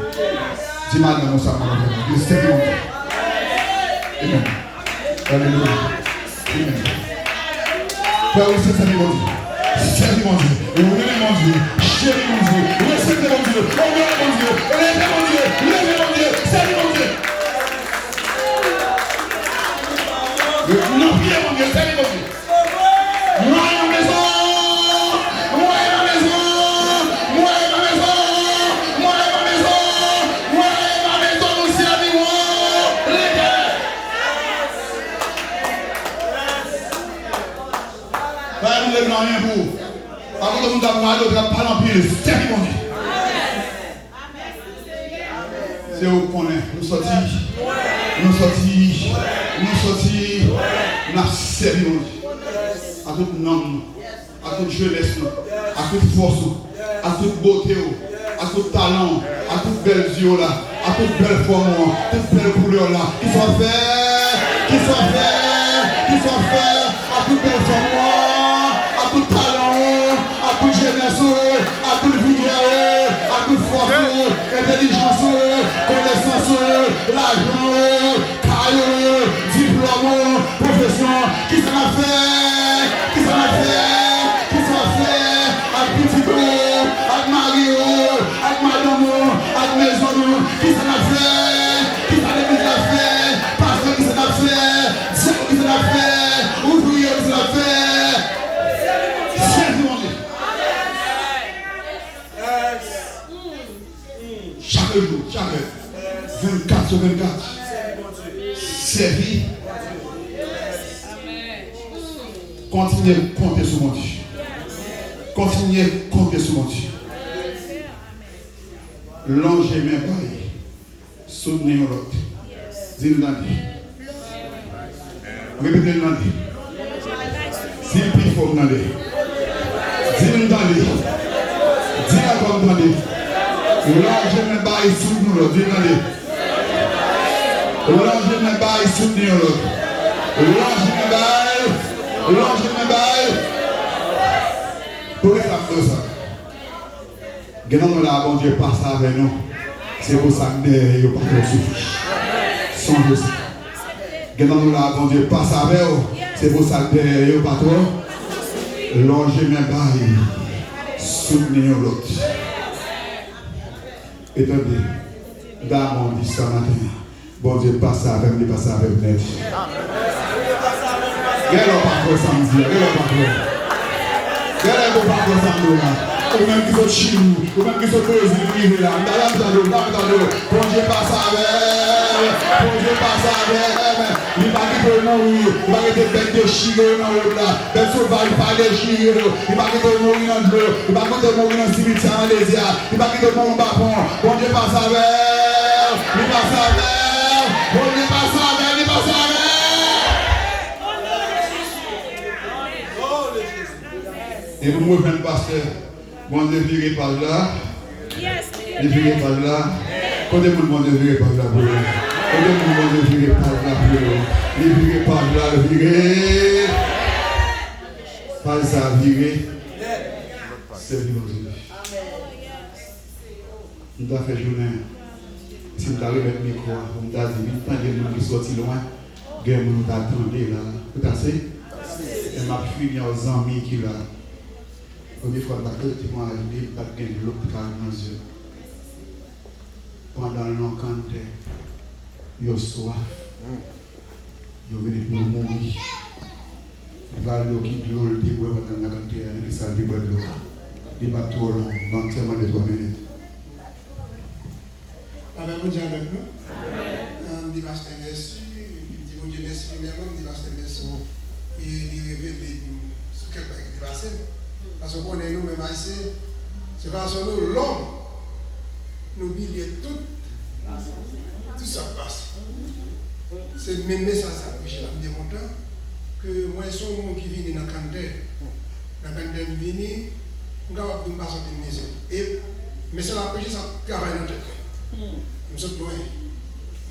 Speaker 1: Dis-moi, non, ça, mon Dieu. C'est mon Dieu. Amen. Alléluia. Amen. Frère, aussi, c'est mon Dieu. Chérie mon Dieu, oui mon Dieu, chérie mon Dieu, respectez mon Dieu, honorez mon Dieu, levez mon Dieu, chérie mon Dieu. Non, priez mon Dieu, chérie mon Dieu. Moi et ma maison, moi et ma maison, moi et ma maison, moi et ma maison, moi et ma maison, nous servirons l'Éternel. Pas nous levons rien pour. Avant que nous avons mal, nous avons pas l'empire, c'est qui mon Dieu. C'est où qu'on est. Nous sortis, nous servi mon Dieu. À tout nom, à toute jeunesse, à toute force, à toute beauté, à tout talent, à toute belle yeux là, à toute belle forme, à toute belle couleur là, qui soit fait, à toute belle forme, à tout talent, à toute jeunesse, à toute vigueur, à toute force, intelligence, connaissance, l'argent, caillou, diplôme, profession, qui s'en a fait, à petit gros, à Mario, à madame, à maison, qui s'en a fait, pasteur qui s'en a fait, diable qui s'en a fait, ouvrier qui s'en a fait. C'est mon Dieu. Chaque jour, 24 sur 24, servi. Continuez à compter sur mon Dieu. Continuez à compter sur mon Dieu. Longez mes bails. Soutenez l'autre. Dis-le dans répétez-le dans si le plus fort dans dis-le dans dis-le comme dans longez mes bails. Soutenez l'autre. Dis-le dans longez mes bails. Soutenez l'autre. Longez mes bails. Longez mes bails. Pour les femmes de ça. Nous là, bon Dieu passe avec nous. C'est pour ça que nous pas de souffrir. Songez ça. Nous là, bon Dieu passe avec nous. C'est pour ça que nous pas trop. Longez mes bails. Soutenez l'autre. Étendez. D'amour dit ça matin. Bon Dieu passe avec nous, passe avec nous. Regardez pas quoi samedi. Regardez pas quoi. Regardez pas quoi samedi là. Ou même qui sont chez nous, ou même qui sont posés là. Bon Dieu passe avec. Bon Dieu passe avec. Il va quitter mourir. Il va quitter bête de chigre dans l'eau là. Bête sauvage, pas de chigre. Il va quitter mourir dans l'eau. Il va quitter mourir dans le cimetière en désert. Il va quitter mourir en bapon. Bon Dieu passe avec. Il passe avec. Bon Dieu passe avec. Il passe avec. Et vous me revenez pasteur. Bon Dieu virez par là. Il virez par là. Quand le monde virez par là pour eux. Quand le monde virez par là pour eux. Il virez par là, virez. Pas ça virez. C'est Dieu. Nous avons fait journée. Si nous avons avec le micro, nous avons dit, il y a des gens qui sont loin. Il y a des gens qui attendent là. Tout à fait. Et ma fille, aux amis qui là. Première fois que je suis arrivé, je suis de l'hôpital dans les yeux. Pendant longtemps, ils ont soif. Ils ont venu pour mourir. Ils vont aller au kit de l'eau, ils vont aller dans la cantine, ils vont aller boire de l'eau. Ils vont tout long, dans seulement de 3 minutes.
Speaker 2: Avec mon Dieu avec nous. Je dis pasteur merci. Je dis mon Dieu merci. Premièrement, je dis pasteur merci. Et il révèle ce qui est passé. Parce qu'on est nous-mêmes assez, c'est parce que nous, l'homme, nous oublions tout ça passe. C'est le même message à Michel a démontré que moi, je suis un monde qui vient dans la cantine. Dans la cantine, je viens, je ne vais pas passer de maison. Mais c'est la péché, ça travaille dans notre tête. Nous sommes loin.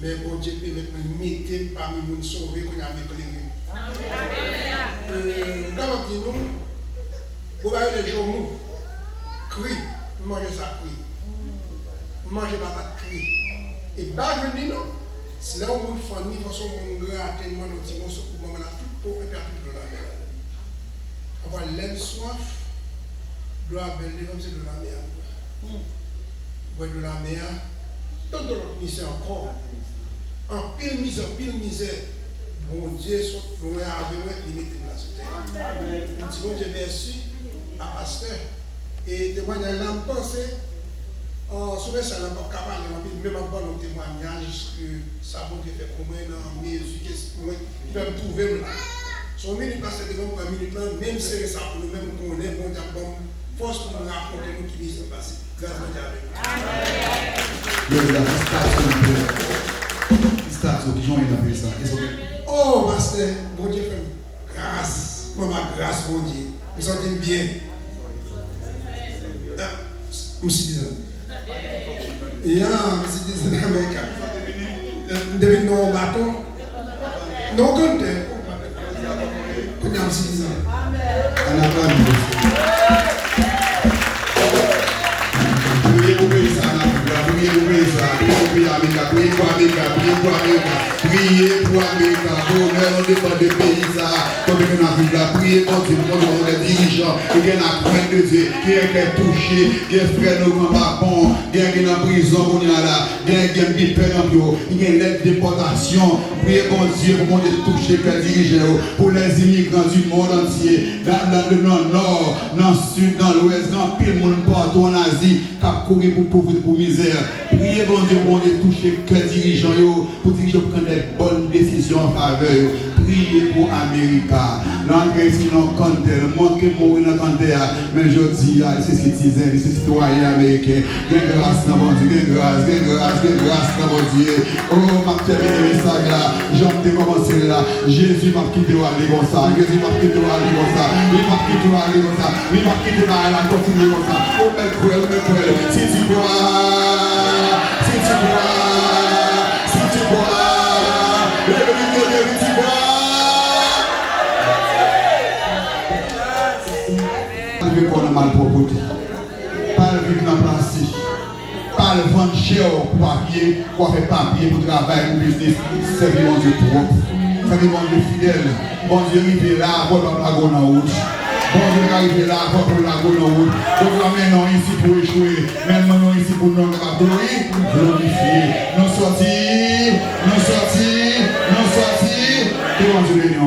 Speaker 2: Mais bon Dieu peut maintenant mettre parmi nous sauver qu'on a mis les gens. Nous, vous voyez les jours mous, cri, mangez ça cri. Mangez pas cri. Et bah je dis non, c'est là où vous faites une façon de gratter tellement nos petits morceaux pour manger la toute peau et perdre de la mer. Avoir l'aime soif, doit belle comme c'est de la mer. Boire de la mer, tant de l'autre misère encore. En pile misère. Bon Dieu, nous avons limité la société. Nous disons Dieu merci. À pasteur et témoignage là pensé souvent ça n'a pas capable même pas bon témoignage que ça bon Dieu fait pour moi dans mes yeux que moi peut trouver là son minute passer devant pour minute là même c'est ça pour nous même qu'on est bon Dieu bon force pour nous raconter nous qui vient se passer grâce à Dieu. Oh pasteur bon Dieu fait grâce moi ma grâce bon Dieu nous sentons bien. Monsieur il y a un citizen américain. Devine nos bateaux. Non, compte. Qu'on a un citizen. Priez pour pays ça, priez pour pays ça, priez pour Amérique, priez pour Amérique, bonheur dépend des pays ça, comme nous avons vu là, priez pour Dieu, pour les dirigeants, qui viennent à crainte de Dieu, qui est touché, qui est frère de grand papon, qui est en prison, qui est là, qui est des peines, qui est l'aide déportation, priez pour Dieu, pour Dieu toucher les dirigeants, pour les immigrants du monde entier, dans le nord, dans le sud, dans l'ouest, dans pile monde partout en Asie, qui a couru pour pauvreté, pour misère. Priez pour Dieu toucher que dirigeants, pour diriger prendre des bonnes décisions en faveur.
Speaker 1: prier pour l'Amérique. L'entrée si l'on compte, le monde qui mourit dans le compte, mais je dis, c'est citoyen, c'est citoyen américain. Grâce dans mon Dieu, grâce dans mon Dieu. Oh, ma terminé le message là, j'en ai commencé là. Jésus m'a quitté au aller comme ça. Jésus m'a quitté au aller comme ça. Il m'a quitté au aller comme ça. Il m'a quitté au aller continuer comme ça. Oh, mais cruel. Si tu bois, si tu bois, pas le vivre dans la malpropreté, pas le vivre dans la plastique, pas le vendre cher pour papier, pour faire papier, pour travailler, pour business, c'est mon Dieu propre, c'est mon Dieu fidèle, mon Dieu arrivé là, pour la dragon en route. Bon Dieu arrivé là, pour la dragon en route. Donc là maintenant ici pour échouer, maintenant ici pour nous glorifier, nous sortir, que mon Dieu